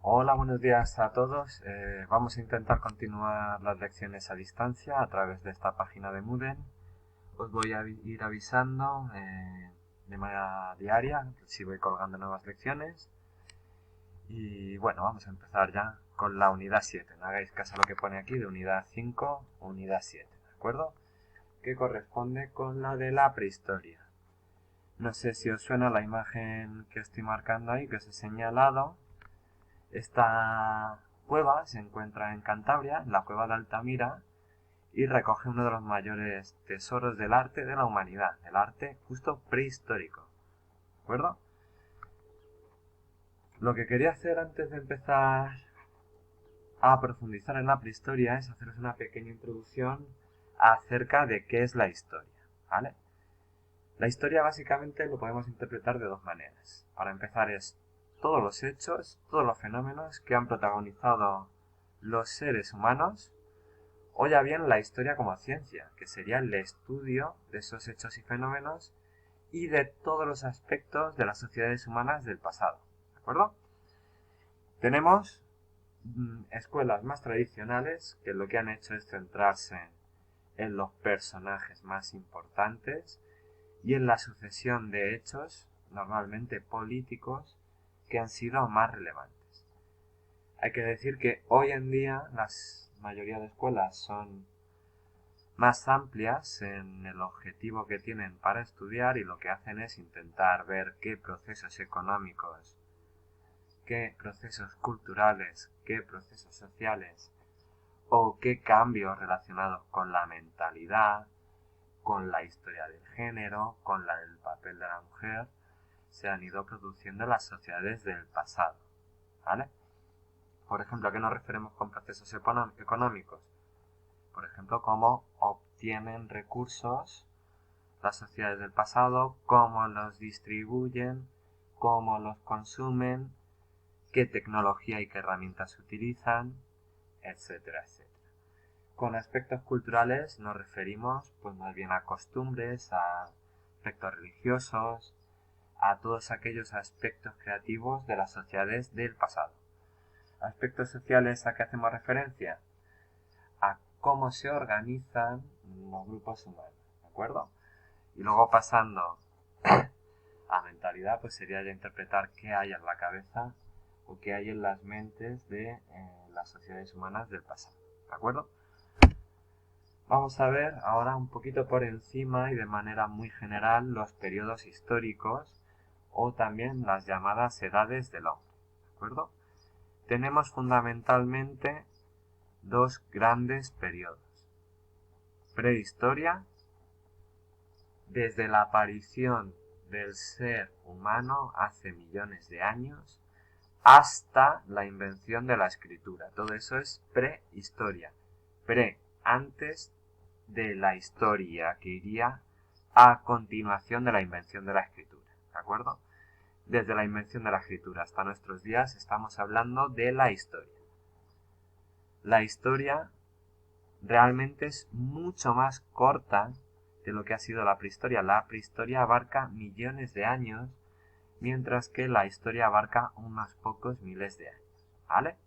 Hola, buenos días a todos. Vamos a intentar continuar las lecciones a distancia a través de esta página de Moodle. Os voy a ir avisando de manera diaria si voy colgando nuevas lecciones. Y bueno, vamos a empezar ya con la unidad 7. No hagáis caso a lo que pone aquí de unidad 5, unidad 7, ¿de acuerdo? Que corresponde con la de la prehistoria. No sé si os suena la imagen que estoy marcando ahí, que os he señalado. Esta cueva se encuentra en Cantabria, en la cueva de Altamira, y recoge uno de los mayores tesoros del arte de la humanidad, el arte justo prehistórico. ¿De acuerdo? Lo que quería hacer antes de empezar a profundizar en la prehistoria es haceros una pequeña introducción acerca de qué es la historia, ¿vale? La historia básicamente lo podemos interpretar de dos maneras. Para empezar es todos los hechos, todos los fenómenos que han protagonizado los seres humanos, o ya bien la historia como ciencia, que sería el estudio de esos hechos y fenómenos y de todos los aspectos de las sociedades humanas del pasado. ¿De acuerdo? Tenemos escuelas más tradicionales que lo que han hecho es centrarse en los personajes más importantes y en la sucesión de hechos, normalmente políticos, que han sido más relevantes. Hay que decir que hoy en día la mayoría de escuelas son más amplias en el objetivo que tienen para estudiar y lo que hacen es intentar ver qué procesos económicos, qué procesos culturales, qué procesos sociales o qué cambios relacionados con la mentalidad, con la historia del género, con el papel de la mujer, se han ido produciendo en las sociedades del pasado, ¿vale? Por ejemplo, ¿a qué nos referimos con procesos económicos? Por ejemplo, cómo obtienen recursos las sociedades del pasado, cómo los distribuyen, cómo los consumen, qué tecnología y qué herramientas utilizan, etcétera, etcétera. Con aspectos culturales nos referimos pues más bien a costumbres, a aspectos religiosos, a todos aquellos aspectos creativos de las sociedades del pasado. Aspectos sociales a que hacemos referencia, a cómo se organizan los grupos humanos, ¿de acuerdo? Y luego pasando a mentalidad, pues sería ya interpretar qué hay en la cabeza o qué hay en las mentes de las sociedades humanas del pasado, ¿de acuerdo? Vamos a ver ahora un poquito por encima y de manera muy general los periodos históricos o también las llamadas edades del hombre, ¿de acuerdo? Tenemos fundamentalmente dos grandes periodos. Prehistoria, desde la aparición del ser humano hace millones de años, hasta la invención de la escritura. Todo eso es prehistoria. Antes de la historia que iría a continuación de la invención de la escritura, ¿de acuerdo? Desde la invención de la escritura hasta nuestros días estamos hablando de la historia. La historia realmente es mucho más corta de lo que ha sido la prehistoria. La prehistoria abarca millones de años, mientras que la historia abarca unos pocos miles de años, ¿vale?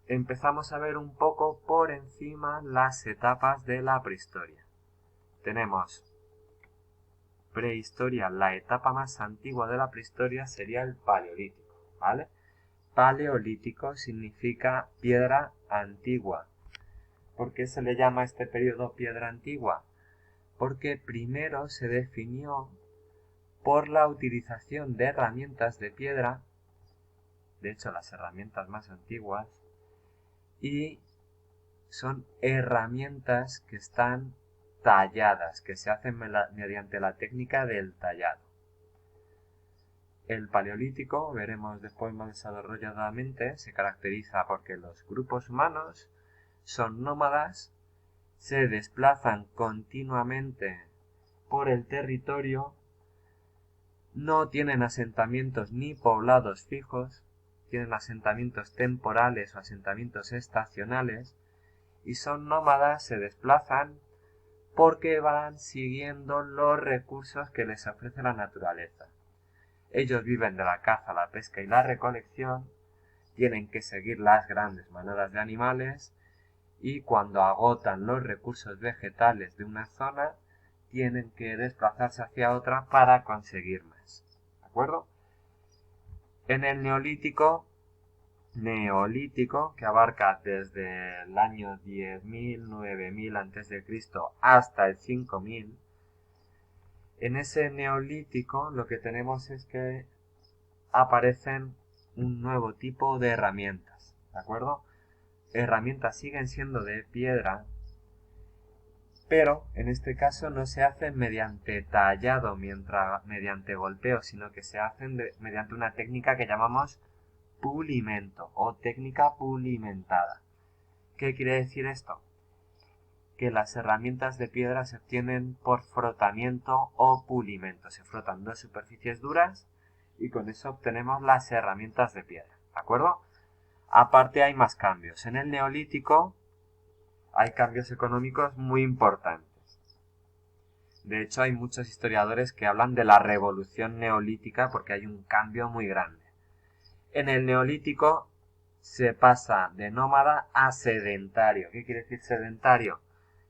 Empezamos a ver un poco por encima las etapas de la prehistoria. Tenemos prehistoria, la etapa más antigua de la prehistoria sería el paleolítico, ¿vale? Paleolítico significa piedra antigua. ¿Por qué se le llama a este periodo piedra antigua? Porque primero se definió por la utilización de herramientas de piedra, de hecho las herramientas más antiguas, y son herramientas que están talladas, que se hacen mediante la técnica del tallado. El paleolítico, veremos después más desarrolladamente, se caracteriza porque los grupos humanos son nómadas, se desplazan continuamente por el territorio, no tienen asentamientos ni poblados fijos, tienen asentamientos temporales o asentamientos estacionales, y son nómadas, se desplazan porque van siguiendo los recursos que les ofrece la naturaleza. Ellos viven de la caza, la pesca y la recolección, tienen que seguir las grandes manadas de animales y cuando agotan los recursos vegetales de una zona, tienen que desplazarse hacia otra para conseguir más. ¿De acuerdo? En el Neolítico, que abarca desde el año 10.000, 9.000 a.C. hasta el 5.000, en ese Neolítico lo que tenemos es que aparecen un nuevo tipo de herramientas, ¿de acuerdo? Herramientas siguen siendo de piedra, pero en este caso no se hacen mediante tallado, mediante golpeo, sino que se hacen mediante una técnica que llamamos pulimento o técnica pulimentada. ¿Qué quiere decir esto? Que las herramientas de piedra se obtienen por frotamiento o pulimento. Se frotan dos superficies duras y con eso obtenemos las herramientas de piedra, ¿de acuerdo? Aparte hay más cambios. En el Neolítico hay cambios económicos muy importantes. De hecho, hay muchos historiadores que hablan de la revolución neolítica porque hay un cambio muy grande. En el Neolítico se pasa de nómada a sedentario. ¿Qué quiere decir sedentario?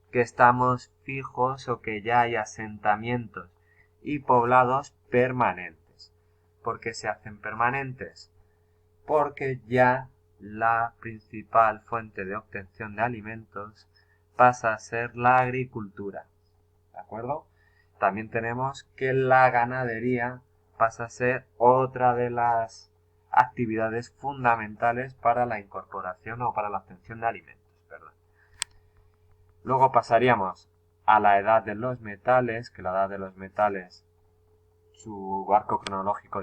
Que estamos fijos o que ya hay asentamientos y poblados permanentes. ¿Por qué se hacen permanentes? Porque ya la principal fuente de obtención de alimentos pasa a ser la agricultura, ¿de acuerdo? También tenemos que la ganadería pasa a ser otra de las actividades fundamentales para la incorporación o para la obtención de alimentos, perdón. Luego pasaríamos a la edad de los metales, que la edad de los metales, su arco cronológico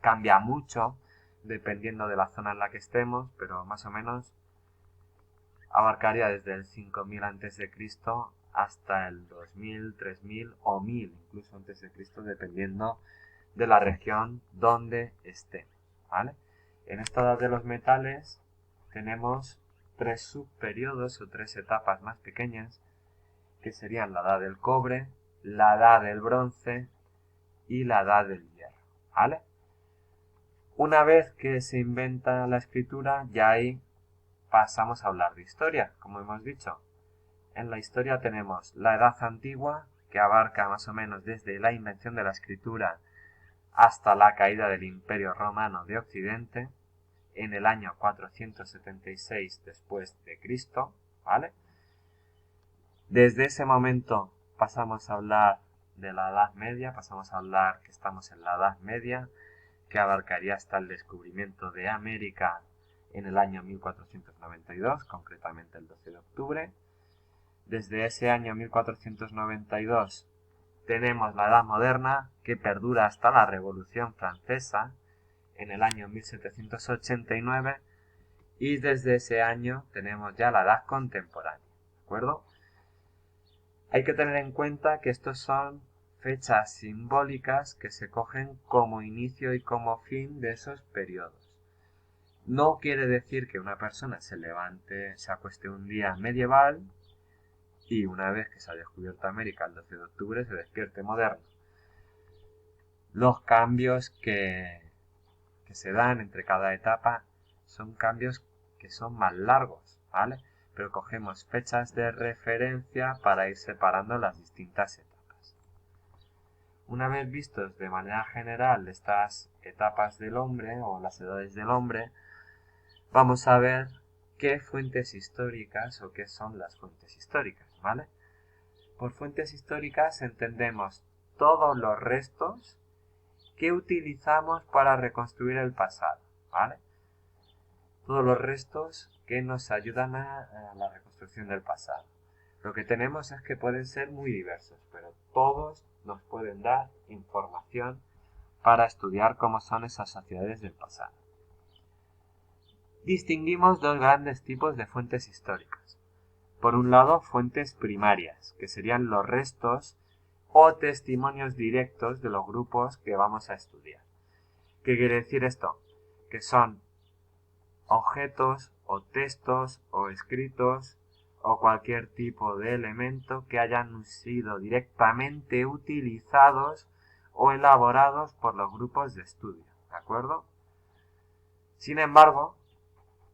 cambia mucho, dependiendo de la zona en la que estemos, pero más o menos abarcaría desde el 5000 a.C. hasta el 2000, 3000 o 1000 incluso a.C., dependiendo de la región donde esté, ¿vale? En esta edad de los metales tenemos tres subperiodos o tres etapas más pequeñas, que serían la edad del cobre, la edad del bronce y la edad del hierro, ¿vale? Una vez que se inventa la escritura, ya ahí pasamos a hablar de historia, como hemos dicho. En la historia tenemos la Edad Antigua, que abarca más o menos desde la invención de la escritura hasta la caída del Imperio Romano de Occidente, en el año 476 después de Cristo, ¿vale? Desde ese momento pasamos a hablar de la Edad Media, pasamos a hablar que estamos en la Edad Media, que abarcaría hasta el descubrimiento de América en el año 1492, concretamente el 12 de octubre. Desde ese año 1492 tenemos la Edad Moderna, que perdura hasta la Revolución Francesa en el año 1789, y desde ese año tenemos ya la Edad Contemporánea, ¿de acuerdo? Hay que tener en cuenta que estos son fechas simbólicas que se cogen como inicio y como fin de esos periodos. No quiere decir que una persona se acueste un día medieval y una vez que se ha descubierto América el 12 de octubre se despierte moderno. Los cambios que se dan entre cada etapa son cambios que son más largos, ¿vale? Pero cogemos fechas de referencia para ir separando las distintas etapas. Una vez vistos de manera general estas etapas del hombre o las edades del hombre, vamos a ver qué fuentes históricas o qué son las fuentes históricas, ¿vale? Por fuentes históricas entendemos todos los restos que utilizamos para reconstruir el pasado, ¿vale? Todos los restos que nos ayudan a la reconstrucción del pasado. Lo que tenemos es que pueden ser muy diversos, pero todos nos pueden dar información para estudiar cómo son esas sociedades del pasado. Distinguimos dos grandes tipos de fuentes históricas. Por un lado, fuentes primarias, que serían los restos o testimonios directos de los grupos que vamos a estudiar. ¿Qué quiere decir esto? Que son objetos o textos o escritos o cualquier tipo de elemento que hayan sido directamente utilizados o elaborados por los grupos de estudio, ¿de acuerdo? Sin embargo,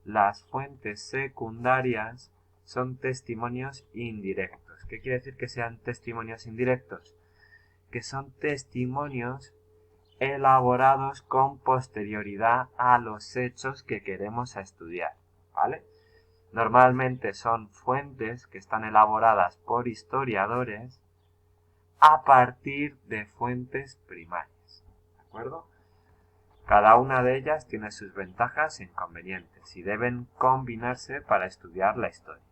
las fuentes secundarias son testimonios indirectos. ¿Qué quiere decir que sean testimonios indirectos? Que son testimonios elaborados con posterioridad a los hechos que queremos estudiar, ¿vale? Normalmente son fuentes que están elaboradas por historiadores a partir de fuentes primarias, ¿de acuerdo? Cada una de ellas tiene sus ventajas e inconvenientes y deben combinarse para estudiar la historia.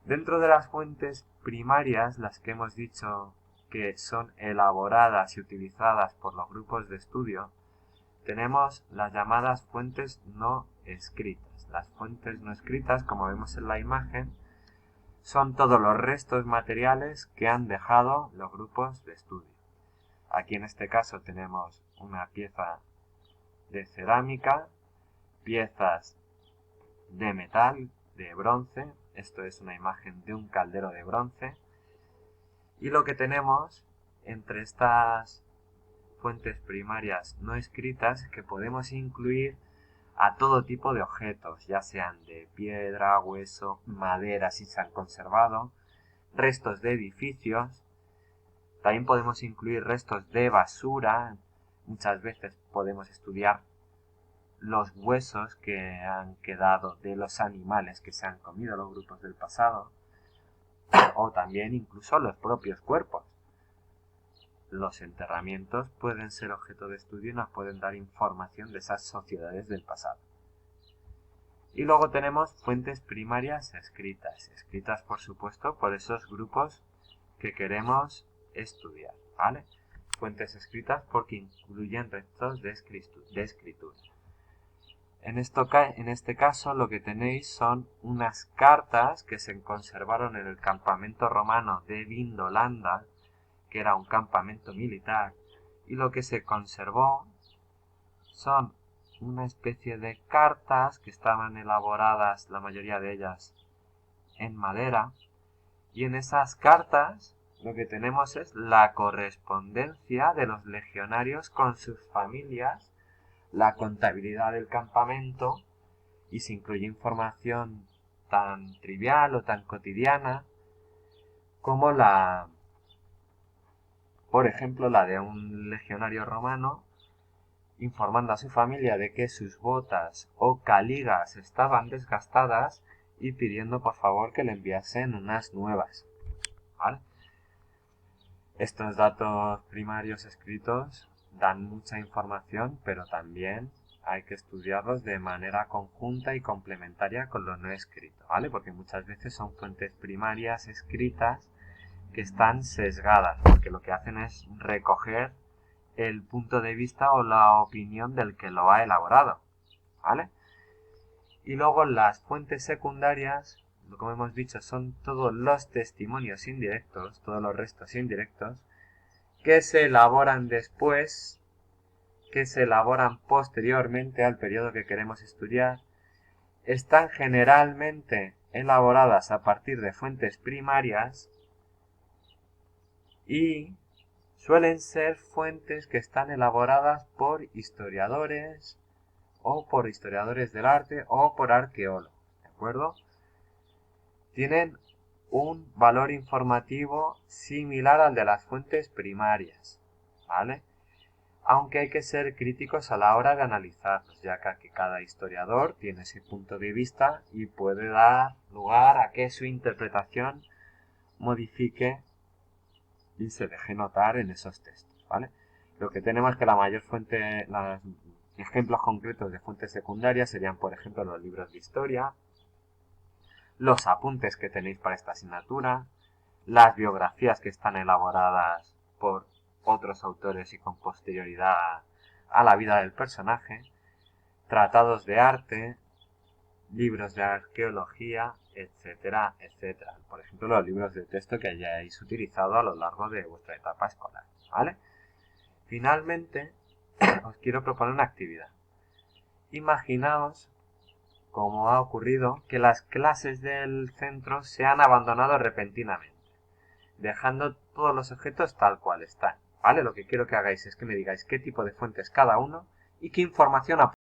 Dentro de las fuentes primarias, las que hemos dicho que son elaboradas y utilizadas por los grupos de estudio, tenemos las llamadas fuentes no escritas. Las fuentes no escritas, como vemos en la imagen, son todos los restos materiales que han dejado los grupos de estudio. Aquí en este caso tenemos una pieza de cerámica, piezas de metal, de bronce. Esto es una imagen de un caldero de bronce. Y lo que tenemos entre estas fuentes primarias no escritas es que podemos incluir a todo tipo de objetos, ya sean de piedra, hueso, madera si se han conservado, restos de edificios. También podemos incluir restos de basura. Muchas veces podemos estudiar los huesos que han quedado de los animales que se han comido los grupos del pasado, o también incluso los propios cuerpos. Los enterramientos pueden ser objeto de estudio y nos pueden dar información de esas sociedades del pasado. Y luego tenemos fuentes primarias escritas por supuesto por esos grupos que queremos estudiar, ¿vale? Fuentes escritas porque incluyen restos de escritura. En este caso lo que tenéis son unas cartas que se conservaron en el campamento romano de Vindolanda, que era un campamento militar, y lo que se conservó son una especie de cartas que estaban elaboradas, la mayoría de ellas, en madera, y en esas cartas lo que tenemos es la correspondencia de los legionarios con sus familias, la contabilidad del campamento, y se incluye información tan trivial o tan cotidiana como por ejemplo, la de un legionario romano informando a su familia de que sus botas o caligas estaban desgastadas y pidiendo por favor que le enviasen unas nuevas, ¿vale? Estos datos primarios escritos dan mucha información, pero también hay que estudiarlos de manera conjunta y complementaria con lo no escrito, ¿vale? Porque muchas veces son fuentes primarias escritas que están sesgadas, porque lo que hacen es recoger el punto de vista o la opinión del que lo ha elaborado, ¿vale? Y luego las fuentes secundarias, como hemos dicho, son todos los testimonios indirectos, todos los restos indirectos, que se elaboran después, que se elaboran posteriormente al periodo que queremos estudiar, están generalmente elaboradas a partir de fuentes primarias y suelen ser fuentes que están elaboradas por historiadores o por historiadores del arte o por arqueólogos, ¿de acuerdo? Tienen un valor informativo similar al de las fuentes primarias, ¿vale? Aunque hay que ser críticos a la hora de analizarlos, ya que cada historiador tiene ese punto de vista y puede dar lugar a que su interpretación modifique y se deje notar en esos textos, ¿vale? Lo que tenemos es que la mayor fuente, los ejemplos concretos de fuentes secundarias serían, por ejemplo, los libros de historia, los apuntes que tenéis para esta asignatura, las biografías que están elaboradas por otros autores y con posterioridad a la vida del personaje, tratados de arte, libros de arqueología, etcétera, etcétera. Por ejemplo, los libros de texto que hayáis utilizado a lo largo de vuestra etapa escolar, ¿vale? Finalmente, os quiero proponer una actividad. Imaginaos, como ha ocurrido, que las clases del centro se han abandonado repentinamente, dejando todos los objetos tal cual están, ¿vale? Lo que quiero que hagáis es que me digáis qué tipo de fuentes cada uno y qué información aporta.